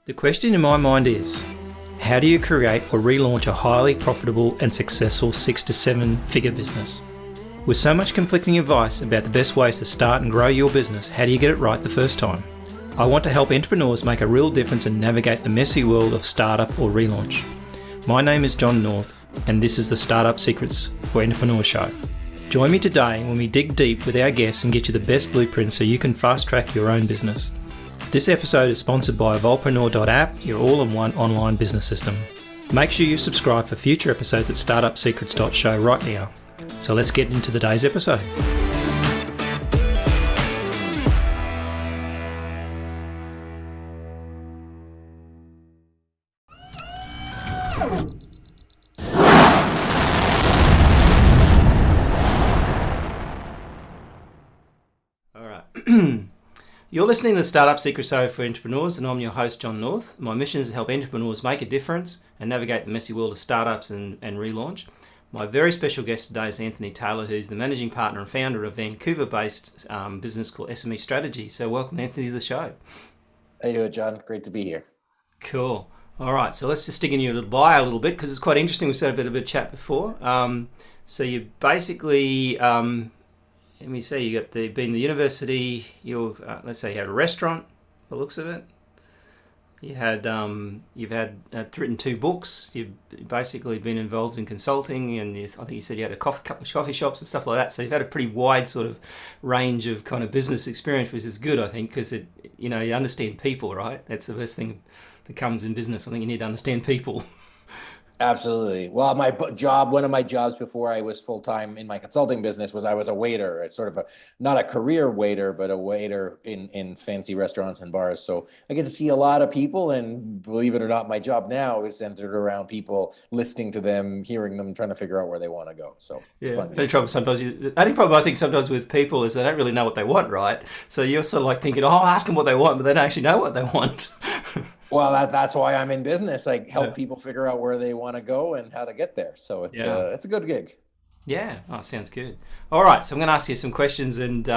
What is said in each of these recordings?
The question in my mind is, how do you create or relaunch a highly profitable and successful 6 to 7 figure business? With so much conflicting advice about the best ways to start and grow your business, how do you get it right the first time? I want to help entrepreneurs make a real difference and navigate the messy world of startup or relaunch. My name is John North, and this is the Startup Secrets for Entrepreneur Show. Join me today when we dig deep with our guests and get you the best blueprint so you can fast track your own business. This episode is sponsored by Evolvepreneur.app, your all-in-one online business system. Make sure you subscribe for future episodes at startupsecrets.show right now. So let's get into today's episode. All right. You're listening to the Startup Secrets Show for Entrepreneurs, and I'm your host, John North. My mission is to help entrepreneurs make a difference and navigate the messy world of startups and relaunch. My very special guest today is Anthony Taylor, who's the managing partner and founder of a Vancouver-based business called SME Strategy. So welcome, Anthony, to the show. How you doing, John? Great to be here. Cool. All right, so let's just dig in your bio a little bit, because it's quite interesting. We've had a bit of a chat before. So you basically... let me see, you got been in the university, let's say you had a restaurant, by the looks of it. You've written 2 books. You've basically been involved in consulting, and I think you said you had a couple of coffee shops and stuff like that. So you've had a pretty wide sort of range of kind of business experience, which is good, I think, because you understand people, right? That's the first thing that comes in business. I think you need to understand people. Absolutely. Well, one of my jobs before I was full-time in my consulting business was I was a waiter, not a career waiter, but a waiter in fancy restaurants and bars. So I get to see a lot of people, and believe it or not, my job now is centered around people, listening to them, hearing them, trying to figure out where they want to go. So it's fun. The only problem I think sometimes with people is they don't really know what they want, right? So you're sort of like thinking, I'll ask them what they want, but they don't actually know what they want. Well, that's why I'm in business. I help people figure out where they want to go and how to get there. So it's a good gig. Yeah, sounds good. All right, so I'm going to ask you some questions, and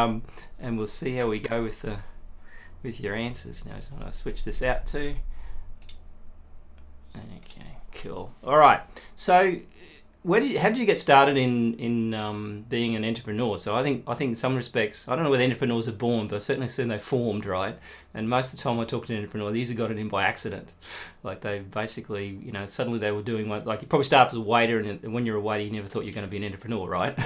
we'll see how we go with your answers. Now, I just want to switch this out too. Okay, cool. All right, so how did you get started in being an entrepreneur? So I think in some respects, I don't know whether entrepreneurs are born, but I certainly assume they formed, right? And most of the time I talk to an entrepreneur, they usually got it in by accident. Like they basically, suddenly they were doing like you probably start as a waiter, and when you're a waiter, you never thought you're going to be an entrepreneur, right?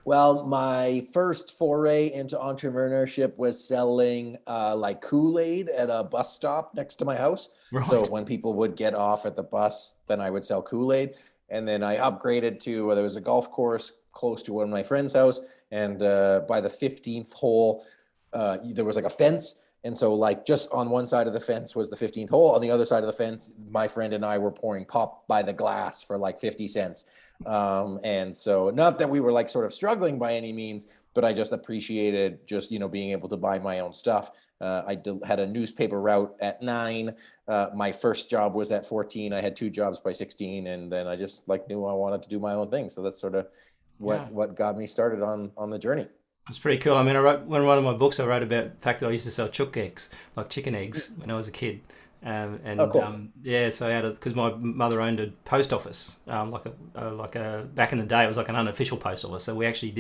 Well, my first foray into entrepreneurship was selling like Kool-Aid at a bus stop next to my house. Right. So when people would get off at the bus, then I would sell Kool-Aid. And then I upgraded to there was a golf course close to one of my friend's house. And by the 15th hole, there was like a fence. And so like just on one side of the fence was the 15th hole. On the other side of the fence, my friend and I were pouring pop by the glass for like 50 cents. And so not that we were like sort of struggling by any means, but I just appreciated just, being able to buy my own stuff. I had a newspaper route at 9. My first job was at 14. I had 2 jobs by 16. And then I just knew I wanted to do my own thing. So that's sort of what got me started on the journey. It's pretty cool. I mean, I wrote one of my books. I wrote about the fact that I used to sell chook eggs, like chicken eggs, when I was a kid. So I had because my mother owned a post office, like a back in the day it was like an unofficial post office. So we actually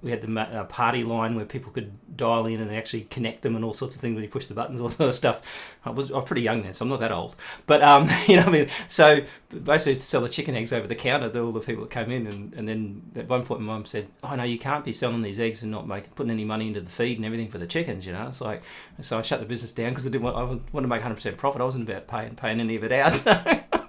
we had the party line where people could dial in and actually connect them and all sorts of things when you push the buttons, all sort of stuff. I was pretty young then, so I'm not that old. But you know what I mean. So basically, to sell the chicken eggs over the counter to all the people that came in, and then at one point, my mum said, "Oh no, you can't be selling these eggs and not putting any money into the feed and everything for the chickens." It's like, so I shut the business down because I wanted to make 100% profit. I wasn't about paying any of it out. So.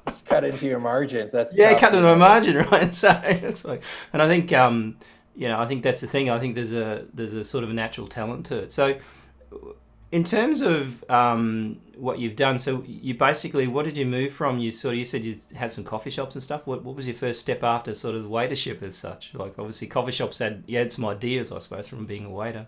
Just cut into your margins. That's cut into my margin, right? So it's like, and I think I think that's the thing. I think there's a sort of a natural talent to it. So in terms of what you've done, so you basically, what did you move from? You said you had some coffee shops and stuff. What was your first step after sort of the waitership as such? Like obviously coffee shops you had some ideas, I suppose, from being a waiter.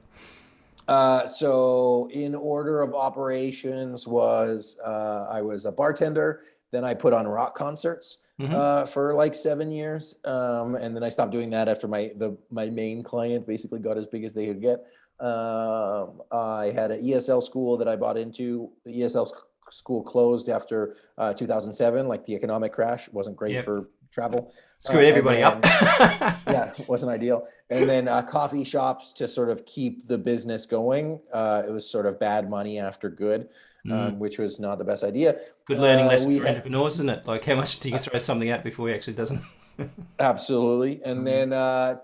So in order of operations was I was a bartender. Then I put on rock concerts for like 7 years. And then I stopped doing that after my main client basically got as big as they could get. I had an ESL school that I bought into. The ESL school closed after 2007, like the economic crash. Wasn't great for travel. Screwed everybody up. Yeah, wasn't ideal. And then coffee shops to sort of keep the business going. It was sort of bad money after good, which was not the best idea. Good learning lesson for entrepreneurs, isn't it? Like, how much do you throw something out before it actually doesn't? Absolutely. And then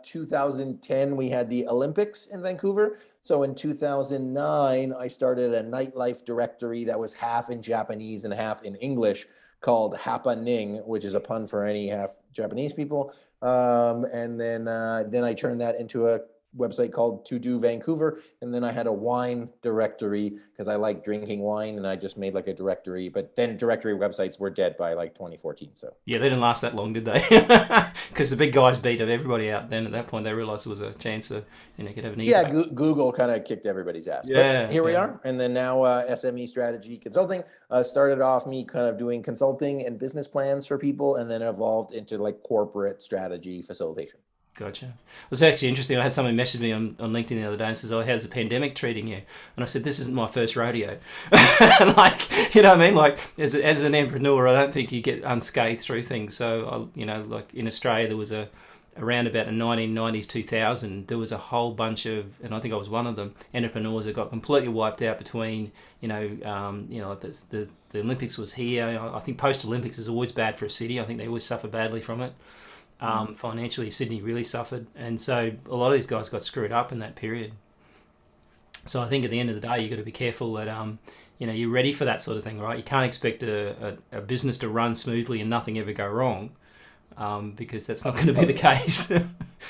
2010, we had the Olympics in Vancouver. So in 2009, I started a nightlife directory that was half in Japanese and half in English called Happening, which is a pun for any half Japanese people. And then I turned that into a website called To Do Vancouver. And then I had a wine directory because I like drinking wine, and I just made like a directory. But then directory websites were dead by like 2014. So yeah, they didn't last that long, did they? Because the big guys beat everybody out. Then at that point, they realized there was a chance that could have an impact. Yeah, Google kind of kicked everybody's ass. Yeah, but here we are. And then now SME strategy consulting started off me kind of doing consulting and business plans for people, and then evolved into like corporate strategy facilitation. Gotcha. It was actually interesting. I had someone message me on LinkedIn the other day and says, "Oh, how's the pandemic treating you?" And I said, "This isn't my first rodeo." Like, you know what I mean? Like, as an entrepreneur, I don't think you get unscathed through things. So, like in Australia, there was around about the 1990s, 2000, there was a whole bunch of, and I think I was one of them, entrepreneurs that got completely wiped out between, the Olympics was here. I think post-Olympics is always bad for a city. I think they always suffer badly from it. Financially, Sydney really suffered, and so a lot of these guys got screwed up in that period. So I think at the end of the day, you've got to be careful that you're ready for that sort of thing, right? You can't expect a business to run smoothly and nothing ever go wrong, because that's not going to be the case.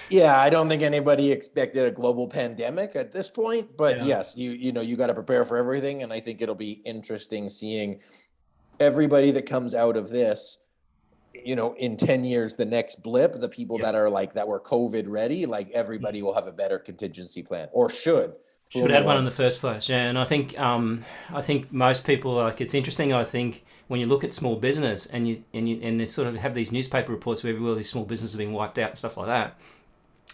Yeah, I don't think anybody expected a global pandemic at this point, but yes, you got to prepare for everything, and I think it'll be interesting seeing everybody that comes out of this. In 10 years, the next blip, the people that are like, that were COVID ready, like everybody will have a better contingency plan, or should have one in the first place. Yeah. And I think most people, like, it's interesting. I think when you look at small business and they sort of have these newspaper reports where everywhere these small businesses are being wiped out and stuff like that.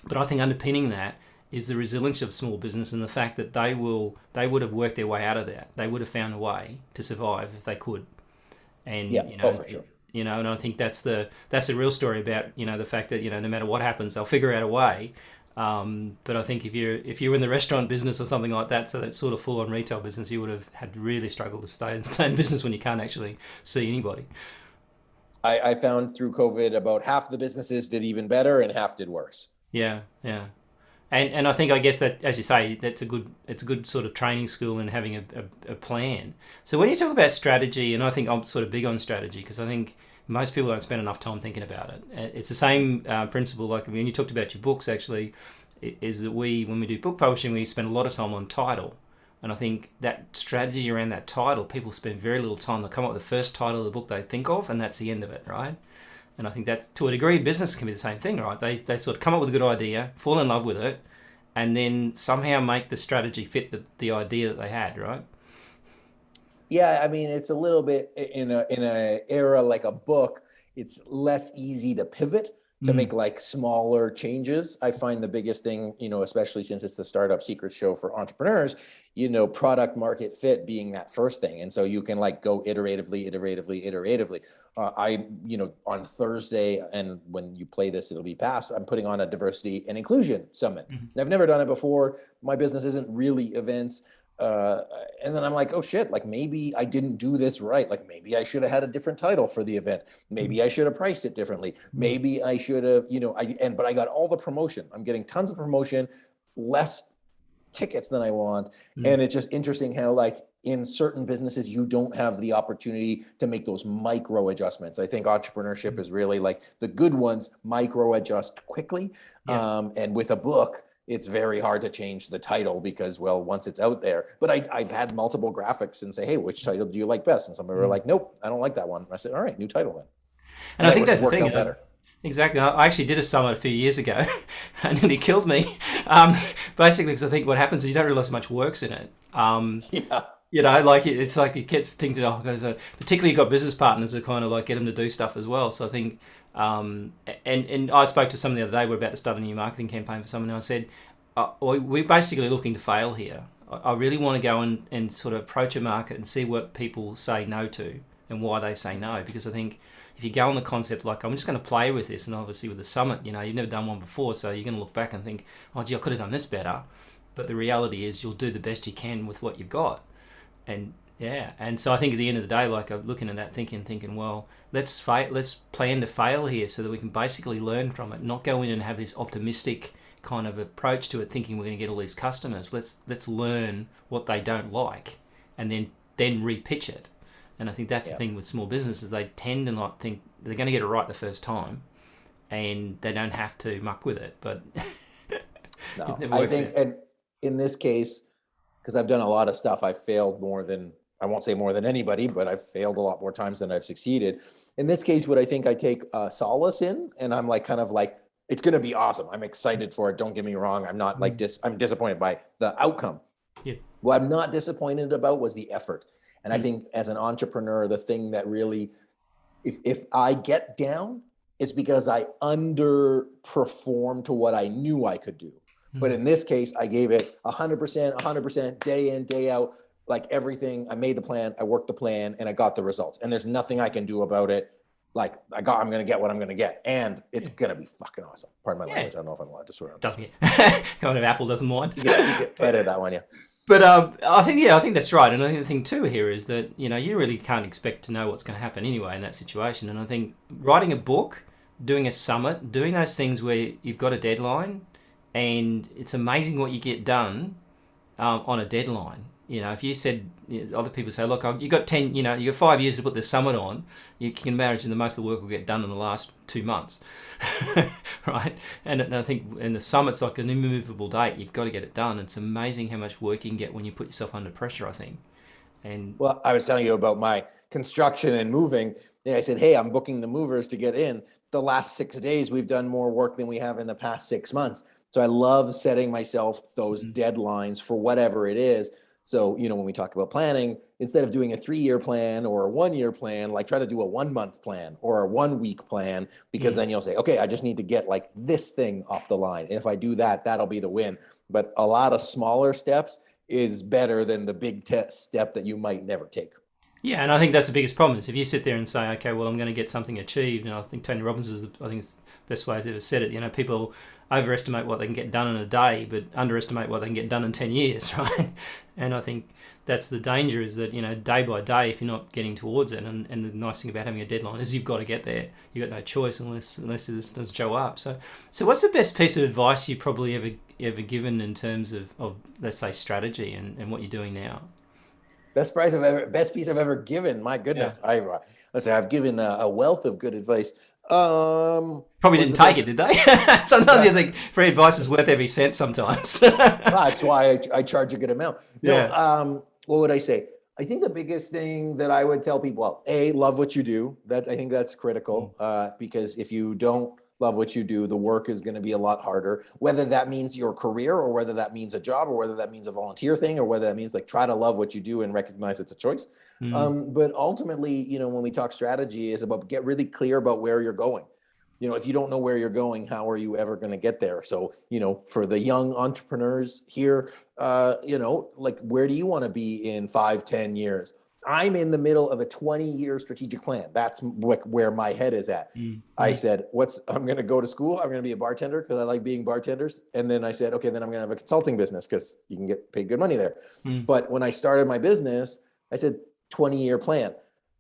But I think underpinning that is the resilience of small business and the fact that they would have worked their way out of that. They would have found a way to survive if they could. And for sure. And I think that's the real story about the fact that no matter what happens, they'll figure out a way. But I think if you're in the restaurant business or something like that, so that sort of full on retail business, you would have had really struggled to stay in business when you can't actually see anybody. I found through COVID about half the businesses did even better and half did worse. Yeah. And I think, I guess that, as you say, it's a good sort of training school in having a plan. So when you talk about strategy, and I think I'm sort of big on strategy because I think most people don't spend enough time thinking about it. It's the same principle, like when you talked about your books, actually, is that when we do book publishing, we spend a lot of time on title. And I think that strategy around that title, people spend very little time. They'll come up with the first title of the book they think of, and that's the end of it, right? And I think that's, to a degree, business can be the same thing, right? They sort of come up with a good idea, fall in love with it, and then somehow make the strategy fit the idea that they had, right? Yeah, I mean, it's a little bit in a era like a book, it's less easy to pivot to make like smaller changes. I find the biggest thing, especially since it's the Startup Secrets Show for entrepreneurs, product market fit being that first thing. And so you can like go iteratively. On Thursday, and when you play this, it'll be past, I'm putting on a diversity and inclusion summit. Mm-hmm. I've never done it before. My business isn't really events. And then I'm like, oh shit, like maybe I didn't do this right. Like maybe I should have had a different title for the event. Maybe I should have priced it differently. Maybe I should have, but I got all the promotion. I'm getting tons of promotion, less tickets than I want. And it's just interesting how like in certain businesses, you don't have the opportunity to make those micro adjustments. I think entrepreneurship is really like the good ones micro adjust quickly. And with a book, it's very hard to change the title because, well, once it's out there, but I've had multiple graphics and say, hey, which title do you like best? And some people were like, nope, I don't like that one. And I said, all right, new title then. And I think that's the thing. Exactly. I actually did a summit a few years ago and it killed me. Basically, because I think what happens is you don't realize how much work's in it. It's like you kept thinking, particularly you've got business partners who kind of like get them to do stuff as well. So I think, and I spoke to someone the other day, we're about to start a new marketing campaign for someone, and I said, we're basically looking to fail here. I really want to go and sort of approach a market and see what people say no to and why they say no. Because I think if you go on the concept like, I'm just going to play with this, and obviously with the summit, you've never done one before, so you're going to look back and think, oh gee, I could have done this better. But the reality is you'll do the best you can with what you've got. And and so I think at the end of the day, like, I'm looking at that thinking, well, let's plan to fail here so that we can basically learn from it, not go in and have this optimistic kind of approach to it, thinking we're going to get all these customers. Let's learn what they don't like, and then repitch it. And I think that's the thing with small businesses. They tend to not think they're going to get it right the first time, and they don't have to muck with it. But no, I think, and in this case, because I've done a lot of stuff, I've failed I won't say more than anybody, but I've failed a lot more times than I've succeeded. In this case, what I think I take solace in, and I'm like, kind of like, it's going to be awesome. I'm excited for it. Don't get me wrong. I'm not like I'm disappointed by the outcome. Yeah. What I'm not disappointed about was the effort. And I think as an entrepreneur, the thing that really, if I get down, it's because I underperformed to what I knew I could do. But in this case, I gave it 100%, day in, day out, like everything. I made the plan, I worked the plan, and I got the results. And there's nothing I can do about it. Like, I'm going to get what I'm going to get. And it's going to be fucking awesome. Pardon my language. I don't know if I'm allowed to swear on this. Doesn't get. Kind of Apple doesn't mind. You get edit that one, yeah. But I think that's right. And I think the thing too here is that, you really can't expect to know what's going to happen anyway in that situation. And I think writing a book, doing a summit, doing those things where you've got a deadline, and it's amazing what you get done on a deadline. If you said, other people say, look, you got 10, you got 5 years to put this summit on, you can imagine that most of the work will get done in the last 2 months, right? And I think in the summit's like an immovable date. You've got to get it done. It's amazing how much work you can get when you put yourself under pressure, I think. And well, I was telling you about my construction and moving. I said, hey, I'm booking the movers to get in. The last 6 days, we've done more work than we have in the past 6 months. So I love setting myself those deadlines for whatever it is. So, when we talk about planning, instead of doing a 3-year plan or a 1-year plan, like try to do a 1-month plan or a 1-week plan, because then you'll say, okay, I just need to get like this thing off the line. And if I do that, that'll be the win. But a lot of smaller steps is better than the big step that you might never take. Yeah, and I think that's the biggest problem is if you sit there and say, okay, well, I'm going to get something achieved. And I think Tony Robbins it's the best way he's ever said it. People overestimate what they can get done in a day, but underestimate what they can get done in 10 years, right? And I think that's the danger is that, day by day, if you're not getting towards it, and the nice thing about having a deadline is you've got to get there. You've got no choice unless it doesn't show up. So what's the best piece of advice you've probably ever given in terms of let's say, strategy and what you're doing now? Best piece I've ever given. My goodness. Yeah. I've given a wealth of good advice. Probably didn't take it, did they? Sometimes you think free advice is worth every cent sometimes. That's why I charge a good amount. What would I say? I think the biggest thing that I would tell people, love what you do. I think that's critical, because if you don't love what you do, the work is going to be a lot harder, whether that means your career or whether that means a job or whether that means a volunteer thing or whether that means like try to love what you do and recognize it's a choice. But ultimately, when we talk strategy is about get really clear about where you're going. If you don't know where you're going, how are you ever going to get there? So, for the young entrepreneurs here, like where do you want to be in 5-10 years? I'm in the middle of a 20-year strategic plan. That's where my head is at. I said, I'm going to go to school. I'm going to be a bartender because I like being bartenders. And then I said, okay, then I'm going to have a consulting business because you can get paid good money there. But when I started my business, I said 20-year plan.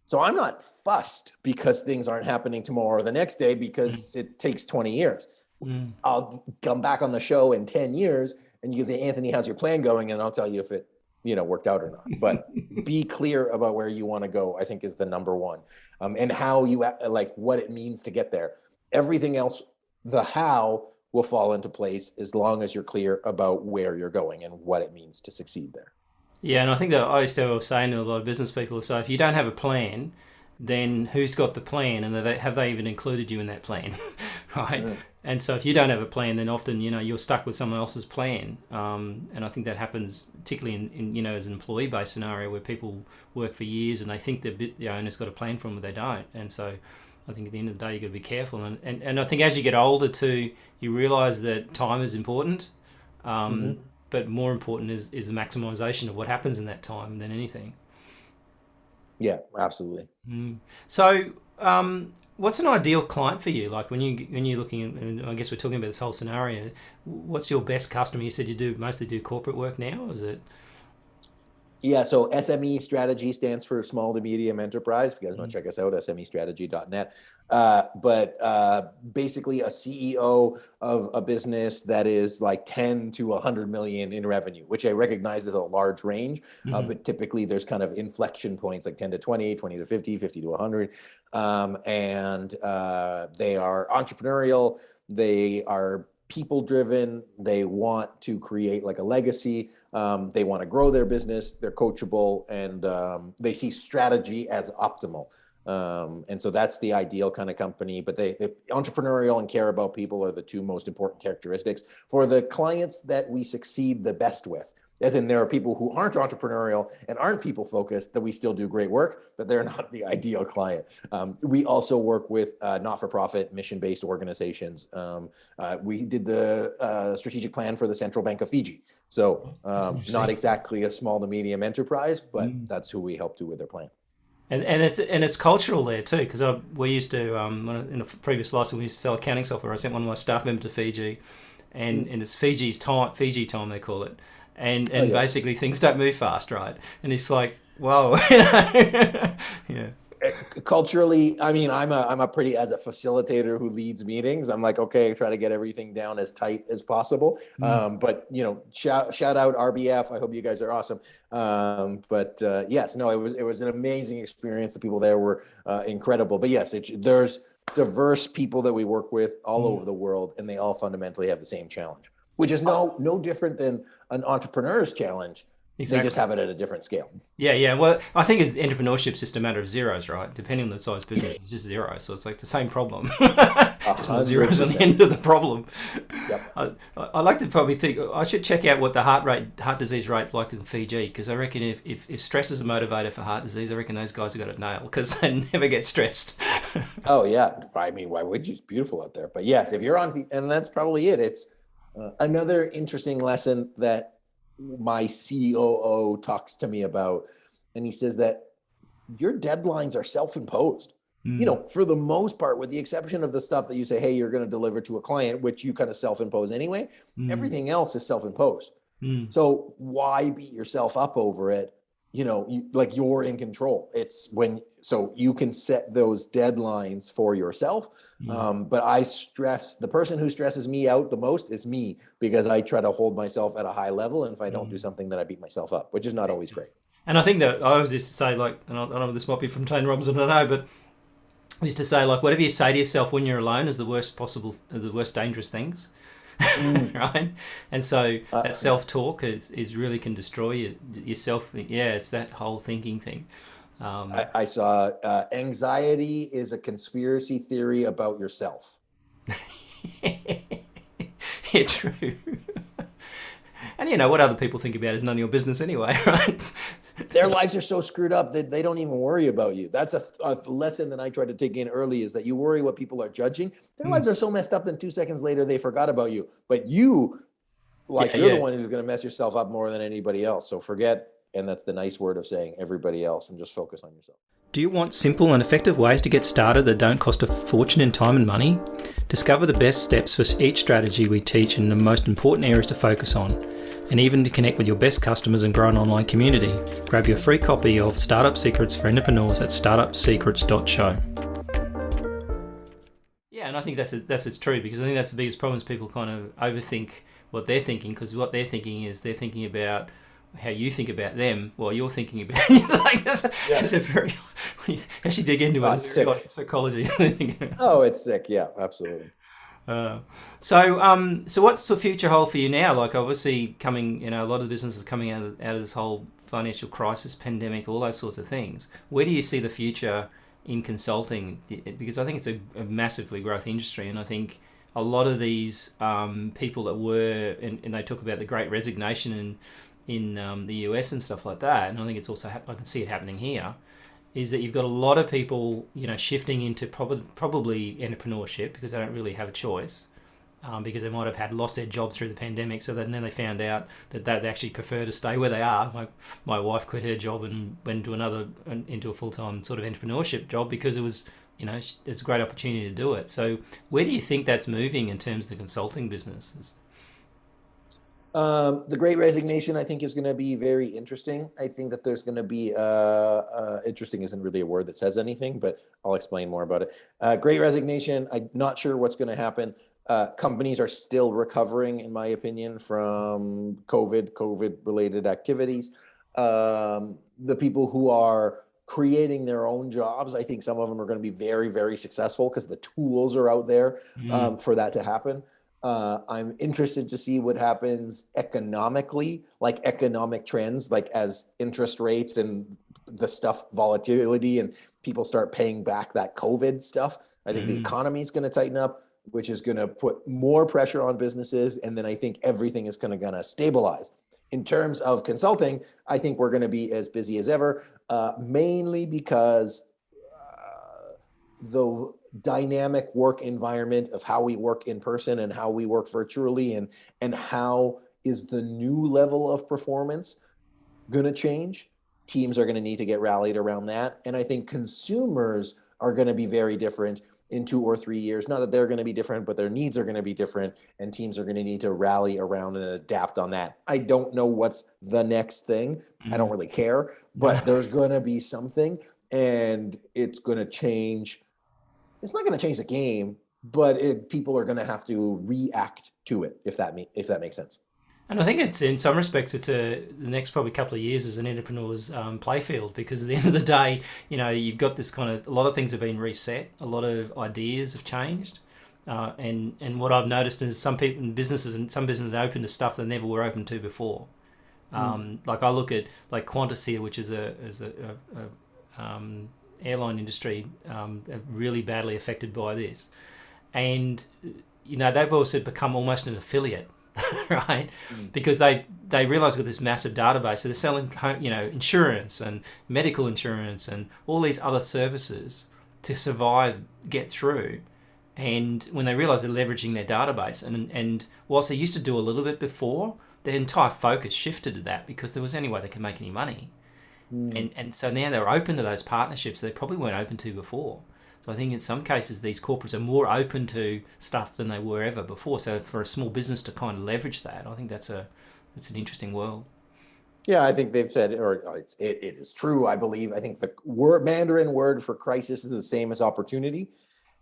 So I'm not fussed because things aren't happening tomorrow or the next day because it takes 20 years. I'll come back on the show in 10 years and you can say, Anthony, how's your plan going? And I'll tell you if it worked out or not. But be clear about where you want to go, I think is the number one. And how you like what it means to get there. Everything else, the how will fall into place as long as you're clear about where you're going and what it means to succeed there. Yeah, and I think that I used to say to a lot of business people, so if you don't have a plan, then who's got the plan, and have they even included you in that plan, right? And so if you don't have a plan, then often you're stuck with someone else's plan, and I think that happens particularly in as an employee-based scenario where people work for years and they think the owner's got a plan for them, but they don't. And so I think at the end of the day you've got to be careful, and I think as you get older too, you realise that time is important. but more important is the maximization of what happens in that time than anything. Yeah, absolutely. So, what's an ideal client for you? Like when you're looking at, and I guess we're talking about this whole scenario. What's your best customer? You said you mostly do corporate work now. Or is it? Yeah, so SME strategy stands for small to medium enterprise. If you guys want to check us out, SMEstrategy.net. But basically a CEO of a business that is like 10 to 100 million in revenue, which I recognize is a large range, but typically there's kind of inflection points like 10 to 20, 20 to 50, 50 to 100. And they are entrepreneurial. They are people driven. They want to create like a legacy. They want to grow their business. They're coachable, and they see strategy as optimal. And so that's the ideal kind of company. But they entrepreneurial and care about people are the two most important characteristics for the clients that we succeed the best with. As in, there are people who aren't entrepreneurial and aren't people focused that we still do great work, but they're not the ideal client. We also work with not-for-profit, mission-based organizations. We did the strategic plan for the Central Bank of Fiji. So not exactly a small to medium enterprise, but that's who we help do with their plan. And it's cultural there too, because we used to in a previous license we used to sell accounting software. I sent one of my staff members to Fiji, and it's Fiji time they call it. And basically things don't move fast, right? And it's like, whoa, yeah. Culturally, I mean, I'm a pretty, as a facilitator who leads meetings, I'm like, okay, try to get everything down as tight as possible. But shout out RBF. I hope you guys are awesome. But yes, no, it was an amazing experience. The people there were incredible. But yes, there's diverse people that we work with all over the world, and they all fundamentally have the same challenge, which is no different than an entrepreneur's challenge. Exactly. They just have it at a different scale. Yeah. Well, I think entrepreneur's just a matter of zeros, right? Depending on the size of business, it's just zero. So it's like the same problem. Just more zeros on the end of the problem. Yep. I like to probably think I should check out what the heart disease rate's like in Fiji, because I reckon if stress is a motivator for heart disease, I reckon those guys have got it nailed, because they never get stressed. Oh yeah, I mean, why would you? It's beautiful out there. But yes, if you're on, and that's probably it. It's another interesting lesson that my COO talks to me about, and he says that your deadlines are self-imposed. For the most part, with the exception of the stuff that you say, hey, you're going to deliver to a client, which you kind of self-impose anyway. Everything else is self-imposed. So why beat yourself up over it? Like you're in control. So you can set those deadlines for yourself. But I stress, the person who stresses me out the most is me, because I try to hold myself at a high level. And if I don't do something, then I beat myself up, which is not always great. And I think that I always used to say, like, and I don't know if this might be from Tony Robbins, I don't know, but I used to say, like, whatever you say to yourself when you're alone is the worst dangerous things. Right? And so that self-talk is really can destroy yourself. Yeah, it's that whole thinking thing. I saw anxiety is a conspiracy theory about yourself. Yeah, true. And what other people think about is none of your business anyway, right? Their lives are so screwed up that they don't even worry about you. That's a lesson that I tried to take in early, is that you worry what people are judging. Their lives are so messed up that 2 seconds later they forgot about you. But you're the one who's going to mess yourself up more than anybody else. So forget, and that's the nice word of saying everybody else, and just focus on yourself. Do you want simple and effective ways to get started that don't cost a fortune in time and money? Discover the best steps for each strategy we teach and the most important areas to focus on, and even to connect with your best customers and grow an online community. Grab your free copy of Startup Secrets for Entrepreneurs at startupsecrets.show. Yeah, and I think that's true, because I think that's the biggest problem is people kind of overthink what they're thinking, because what they're thinking is they're thinking about how you think about them while you're thinking about it's like that's a very, when you actually dig into it, it's like psychology. Oh, it's sick. Yeah, absolutely. So what's the future hold for you now? Like, obviously coming, a lot of the businesses coming out of this whole financial crisis, pandemic, all those sorts of things. Where do you see the future in consulting? Because I think it's a massively growth industry, and I think a lot of these people that were, and they talk about the Great Resignation in the US and stuff like that, and I think it's also I can see it happening here, is that you've got a lot of people, shifting into probably entrepreneurship because they don't really have a choice, because they might have had lost their jobs through the pandemic. So then they found out that they actually prefer to stay where they are. My wife quit her job and went into a full-time sort of entrepreneurship job because it was, it's a great opportunity to do it. So where do you think that's moving in terms of the consulting businesses? The Great Resignation, I think, is going to be very interesting. I think that there's going to be interesting isn't really a word that says anything, but I'll explain more about it. Great Resignation, I'm not sure what's going to happen. Companies are still recovering, in my opinion, from COVID-related activities. The people who are creating their own jobs, I think some of them are going to be very, very successful because the tools are out there for that to happen. I'm interested to see what happens economically, like economic trends, like as interest rates and the stuff, volatility, and people start paying back that COVID stuff. I think the economy is going to tighten up, which is going to put more pressure on businesses. And then I think everything is going to stabilize. In terms of consulting, I think we're going to be as busy as ever, mainly because the dynamic work environment of how we work in person and how we work virtually, and how is the new level of performance going to change. Teams are going to need to get rallied around that. And I think consumers are going to be very different in 2 or 3 years. Not that they're going to be different, but their needs are going to be different, and teams are going to need to rally around and adapt on that. I don't know what's the next thing. I don't really care, but there's going to be something, and it's going to change. It's not going to change the game, but people are going to have to react to it, if that makes sense. And I think it's, in some respects, the next probably couple of years as an entrepreneur's playfield, because at the end of the day, you've got this kind of, a lot of things have been reset, a lot of ideas have changed. And what I've noticed is some people in businesses, and some businesses are open to stuff they never were open to before. Like I look at like Qantas, which is a airline industry, really badly affected by this, and they've also become almost an affiliate, right? Because they realize with this massive database, so they're selling insurance and medical insurance and all these other services to survive, get through. And when they realize they're leveraging their database, and whilst they used to do a little bit before, their entire focus shifted to that because there was any way they could make any money. And so now they're open to those partnerships they probably weren't open to before. So I think in some cases these corporates are more open to stuff than they were ever before. So for a small business to kind of leverage that, I think that's an interesting world. Yeah, I think they've said, or it is true, I believe. I think the Mandarin word for crisis is the same as opportunity.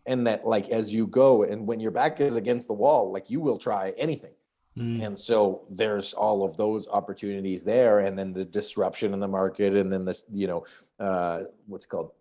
And that, like, as you go and when your back is against the wall, like, you will try anything. And so there's all of those opportunities there, and then the disruption in the market, and then this, what's called,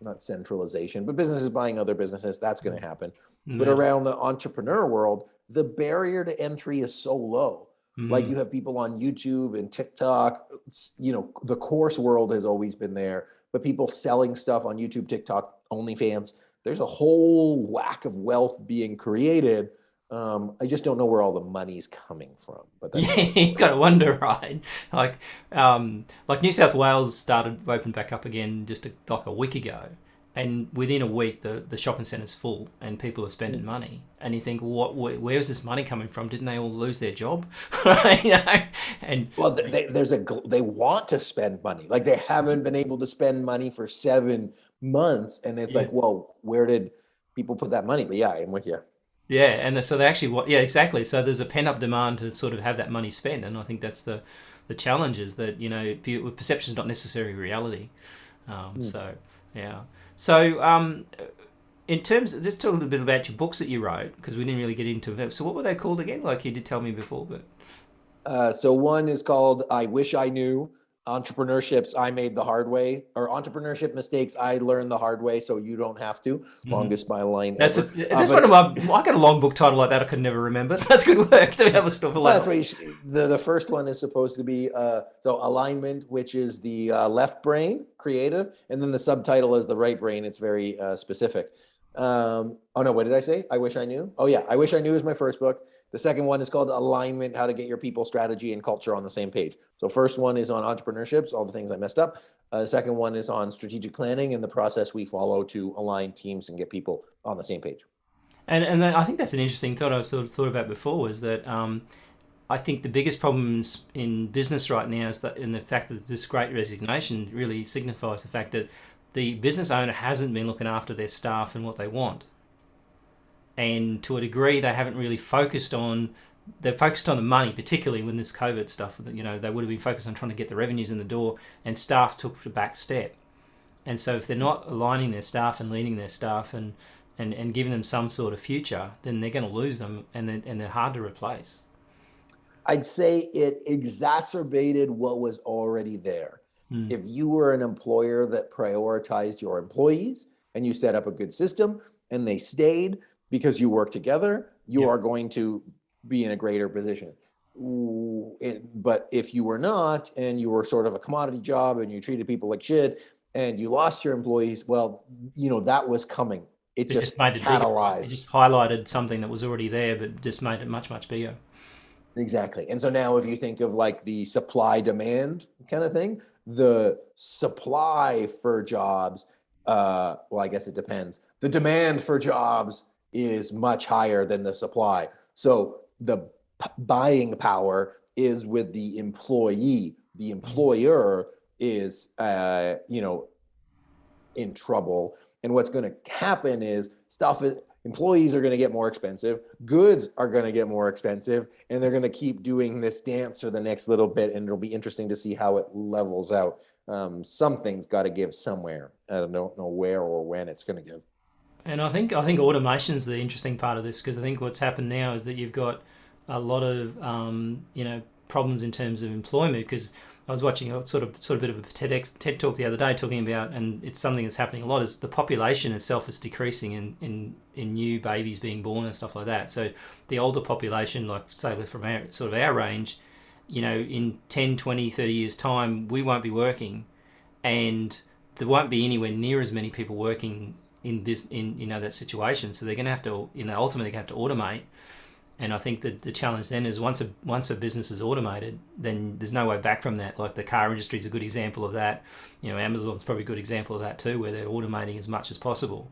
not centralization, but businesses buying other businesses, that's going to happen. But around the entrepreneur world, the barrier to entry is so low. Like, you have people on YouTube and TikTok, the course world has always been there, but people selling stuff on YouTube, TikTok, OnlyFans, there's a whole whack of wealth being created. I just don't know where all the money's coming from. But that's you got to wonder, right? Like New South Wales opened back up again just like a week ago, and within a week the shopping centre's full and people are spending money. And you think, where's this money coming from? Didn't they all lose their job? And well, they want to spend money. Like, they haven't been able to spend money for 7 months, and it's like, well, where did people put that money? But yeah, I'm with you. Yeah, and so they actually want, yeah, exactly. So there's a pent-up demand to sort of have that money spent, and I think that's the challenge, is that perception is not necessarily reality. So yeah. So in terms, let's talk a little bit about your books that you wrote, because we didn't really get into it. So what were they called again? Like you did tell me before, but so one is called "I Wish I Knew." Entrepreneurships I made the hard way, or entrepreneurship mistakes I learned the hard way, so you don't have to. Longest byline ever. That's one of my. I got a long book title like that I could never remember. So that's good work to have a stuff. That's what the first one is supposed to be. So alignment, which is the left brain, creative, and then the subtitle is the right brain. It's very specific. Oh no, what did I say? I Wish I Knew. Oh yeah, I Wish I Knew is my first book. The second one is called Alignment, How to Get Your People, Strategy, and Culture on the Same Page. So first one is on entrepreneurships, all the things I messed up. The second one is on strategic planning and the process we follow to align teams and get people on the same page. And I think that's an interesting thought I sort of thought about before was that I think the biggest problems in business right now is that in the fact that this great resignation really signifies the fact that the business owner hasn't been looking after their staff and what they want. And to a degree, they haven't really focused on, they're focused on the money, particularly when this COVID stuff, you know, they would have been focused on trying to get the revenues in the door, and staff took the back step. And so if they're not aligning their staff and leading their staff and giving them some sort of future, then they're going to lose them, and they're hard to replace. I'd say it exacerbated what was already there. Mm. If you were an employer that prioritized your employees and you set up a good system and they stayed because you work together, you are going to be in a greater position. But if you were not, and you were sort of a commodity job and you treated people like shit and you lost your employees, well, you know, that was coming. It just made it bigger. It catalyzed. just highlighted something that was already there, but just made it much, much bigger. Exactly. And so now if you think of like the supply demand kind of thing, the supply for jobs, well, I guess it depends. The demand for jobs is much higher than the supply. So the buying power is with the employee. The employer is, you know, in trouble. And what's going to happen is employees are going to get more expensive, goods are going to get more expensive, and they're going to keep doing this dance for the next little bit, and it'll be interesting to see how it levels out. Something's got to give somewhere. I don't know where or when it's going to give. And I think automation's the interesting part of this, because I think what's happened now is that you've got a lot of problems in terms of employment. Because I was watching a sort of bit of a TED talk the other day talking about, and it's something that's happening a lot, is the population itself is decreasing in new babies being born and stuff like that. So the older population, like say from our range, you know, in 10, 20, 30 years time, we won't be working, and there won't be anywhere near as many people working in this, in, you know, that situation. So they're going to have to, you know, ultimately have to automate. And I think that the challenge then is once a business is automated, then there's no way back from that. Like the car industry is a good example of that. You know, Amazon's probably a good example of that too, where they're automating as much as possible.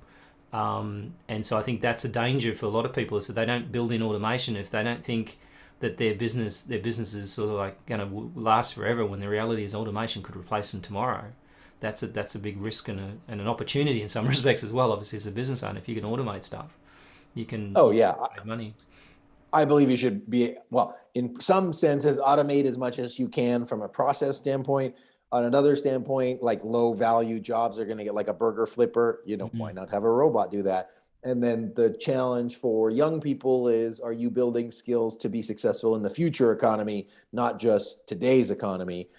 And so I think that's a danger for a lot of people, is that they don't build in automation if they don't think that their business is sort of like going to last forever, when the reality is automation could replace them tomorrow. That's a big risk and an opportunity in some respects as well. Obviously, as a business owner, if you can automate stuff, you can Oh yeah, save money. I believe you should be, well, in some senses, automate as much as you can from a process standpoint. On another standpoint, like low value jobs are going to get, like a burger flipper, you know, why not have a robot do that? And then the challenge for young people is, are you building skills to be successful in the future economy, not just today's economy?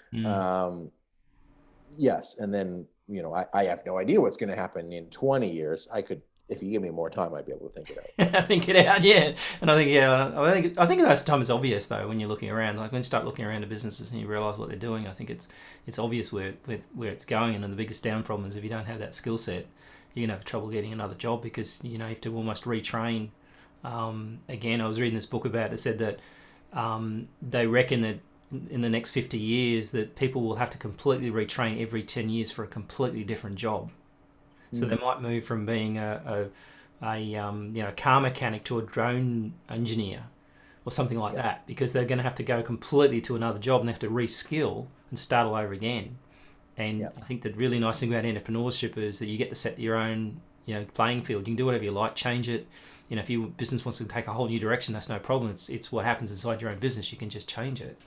Yes. And then, you know, I have no idea what's going to happen in 20 years. If you give me more time, I'd be able to think it out. I think it out, yeah. And I think most of the time it's obvious though when you're looking around. Like when you start looking around at businesses and you realise what they're doing, I think it's obvious where it's going. And then the biggest down problem is if you don't have that skill set, you're gonna have trouble getting another job, because you know you have to almost retrain. Again, I was reading this book about it. Said that they reckon that in the next 50 years that people will have to completely retrain every 10 years for a completely different job. So they might move from being a car mechanic to a drone engineer or something like that, because they're going to have to go completely to another job and they have to reskill and start all over again. And I think the really nice thing about entrepreneurship is that you get to set your own, you know, playing field. You can do whatever you like, change it. You know, if your business wants to take a whole new direction, that's no problem. It's what happens inside your own business. You can just change it.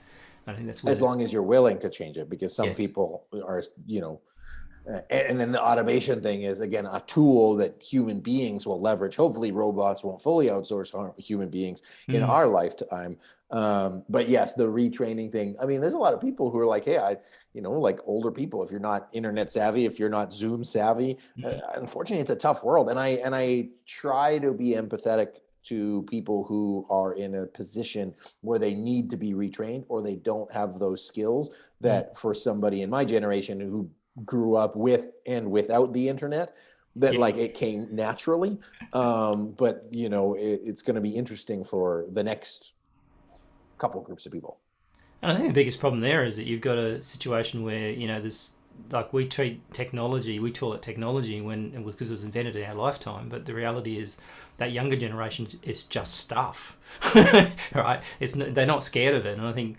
I think that's as long as you're willing to change it, because some Yes. people are, you know, and then the automation thing is, again, a tool that human beings will leverage. Hopefully robots won't fully outsource human beings in our lifetime. But yes, the retraining thing. I mean, there's a lot of people who are like, hey, like older people, if you're not internet savvy, if you're not Zoom savvy, unfortunately, it's a tough world. And I try to be empathetic to people who are in a position where they need to be retrained, or they don't have those skills that for somebody in my generation who grew up with and without the internet, that like it came naturally. But you know, it's going to be interesting for the next couple groups of people. And I think the biggest problem there is that you've got a situation where, you know, like we treat technology, we call it technology because it was invented in our lifetime, but the reality is that younger generation is just stuff, right? They're not scared of it, and I think,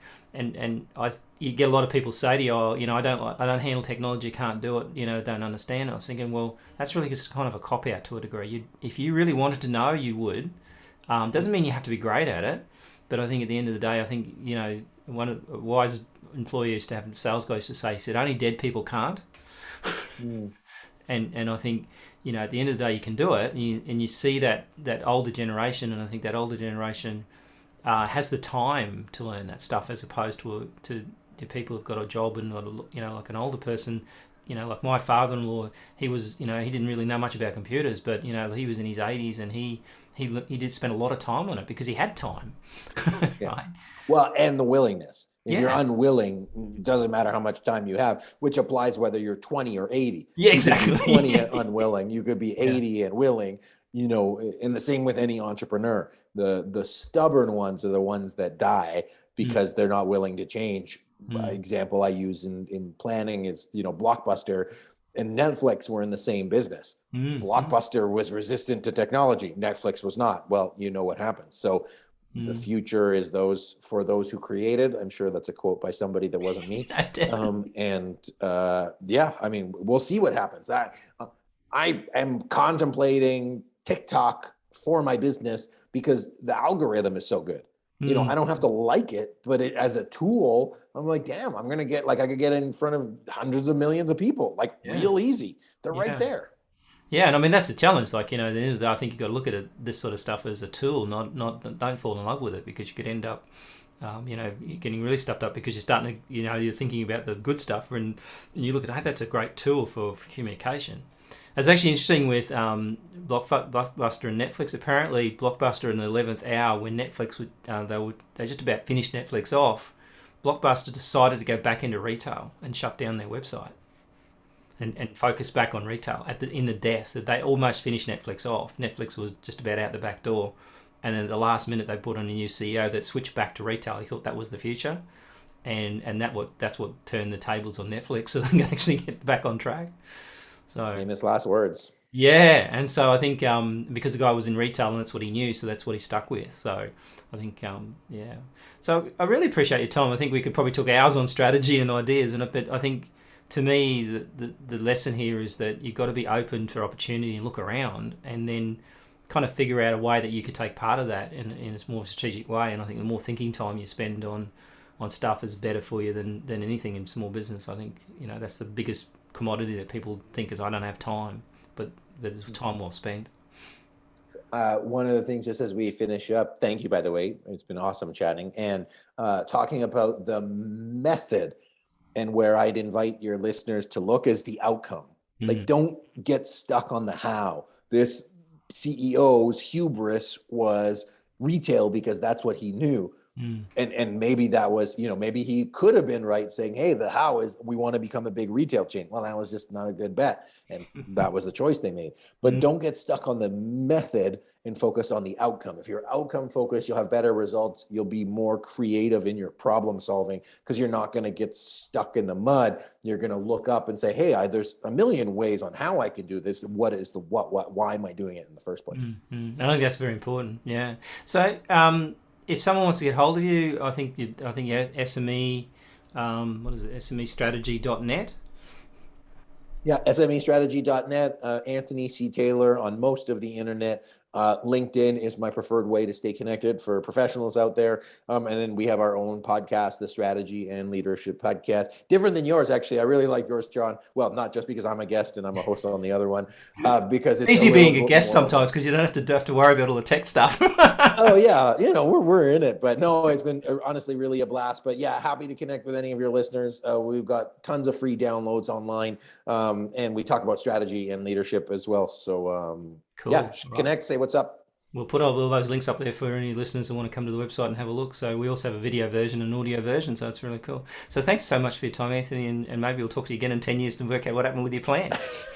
you get a lot of people say to you, oh, I don't handle technology, can't do it, don't understand. I was thinking, well, that's really just kind of a cop out to a degree. If you really wanted to know, you would. Doesn't mean you have to be great at it, but I think at the end of the day, I think one of the wise employee used to have sales guys to say, he said, only dead people can't. And I think, at the end of the day, you can do it, and you see that older generation, and I think that older generation has the time to learn that stuff, as opposed to people who've got a job and like an older person, like my father-in-law, he was, he didn't really know much about computers, but he was in his 80s, and he did spend a lot of time on it because he had time. Yeah. Right? Well, and the willingness. If you're unwilling, it doesn't matter how much time you have, which applies whether you're 20 or 80. Yeah, exactly. You could be 20 and unwilling. You could be 80 and willing, and the same with any entrepreneur. The stubborn ones are the ones that die because they're not willing to change. Example I use in planning is, Blockbuster and Netflix were in the same business. Blockbuster was resistant to technology. Netflix was not. Well, you know what happens. So the future is for those who created. I'm sure that's a quote by somebody that wasn't me. We'll see what happens. I am contemplating TikTok for my business because the algorithm is so good. I don't have to like it, but as a tool, I'm like, damn, I'm going to get, I could get in front of hundreds of millions of people, real easy. They're right there. Yeah, and I mean, that's the challenge. At the end of the day, I think you've got to look at this sort of stuff as a tool, not don't fall in love with it, because you could end up, getting really stuffed up because you're starting to, you're thinking about the good stuff, and you look at, hey, that's a great tool for communication. It's actually interesting with Blockbuster and Netflix. Apparently, Blockbuster in the 11th hour, when Netflix they just about finished Netflix off, Blockbuster decided to go back into retail and shut down their website and focus back on retail in the death. They almost finished Netflix off. Netflix was just about out the back door, and then at the last minute they put on a new CEO that switched back to retail. He thought that was the future, and that's what turned the tables on Netflix, so they can actually get back on track. So famous last words. Yeah, and so I think because the guy was in retail and that's what he knew, so that's what he stuck with. So I think So I really appreciate your time. I think we could probably talk hours on strategy and ideas, but I think to me the lesson here is that you've got to be open for opportunity and look around, and then kind of figure out a way that you could take part of that in a more strategic way. And I think the more thinking time you spend on stuff is better for you than anything in small business. I think that's the biggest commodity that people think is, I don't have time, but it's time well spent. One of the things, just as we finish up, thank you, by the way, it's been awesome chatting, and talking about the method, and where I'd invite your listeners to look is the outcome. Don't get stuck on the how. This CEO's hubris was retail because that's what he knew. And maybe that was, maybe he could have been right saying, hey, the how is we want to become a big retail chain. Well, that was just not a good bet. And that was the choice they made. But don't get stuck on the method and focus on the outcome. If you're outcome focused, you'll have better results. You'll be more creative in your problem solving because you're not going to get stuck in the mud. You're going to look up and say, hey, there's a million ways on how I can do this. What is the what? Why am I doing it in the first place? I think that's very important. Yeah. So, if someone wants to get hold of you, I think SME, SMEstrategy.net. Yeah, SMEstrategy.net. Anthony C. Taylor on most of the internet. LinkedIn is my preferred way to stay connected for professionals out there. And then we have our own podcast, the Strategy and Leadership Podcast. Different than yours, actually. I really like yours, John. Well, not just because I'm a guest and I'm a host on the other one, because it's easy being a guest sometimes because you don't have to worry about all the tech stuff. Oh yeah, we're in it. But no, it's been honestly really a blast. But yeah, happy to connect with any of your listeners. We've got tons of free downloads online, and we talk about strategy and leadership as well. So cool. Yeah, connect, say what's up. We'll put all those links up there for any listeners who want to come to the website and have a look. So we also have a video version and an audio version, so it's really cool. So thanks so much for your time, Anthony, and maybe we'll talk to you again in 10 years to work out what happened with your plan.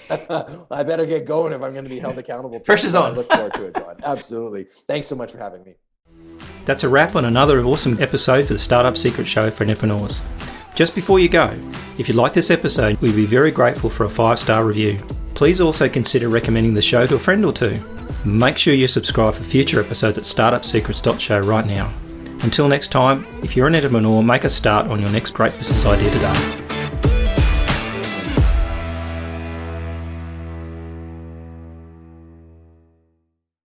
I better get going if I'm going to be held accountable. Pressure's on. I look forward to it, John. Absolutely. Thanks so much for having me. That's a wrap on another awesome episode for the Startup Secrets Show for entrepreneurs. Just before you go, if you like this episode, we'd be very grateful for a 5-star review. Please also consider recommending the show to a friend or two. Make sure you subscribe for future episodes at startupsecrets.show right now. Until next time, if you're an entrepreneur, make a start on your next great business idea today.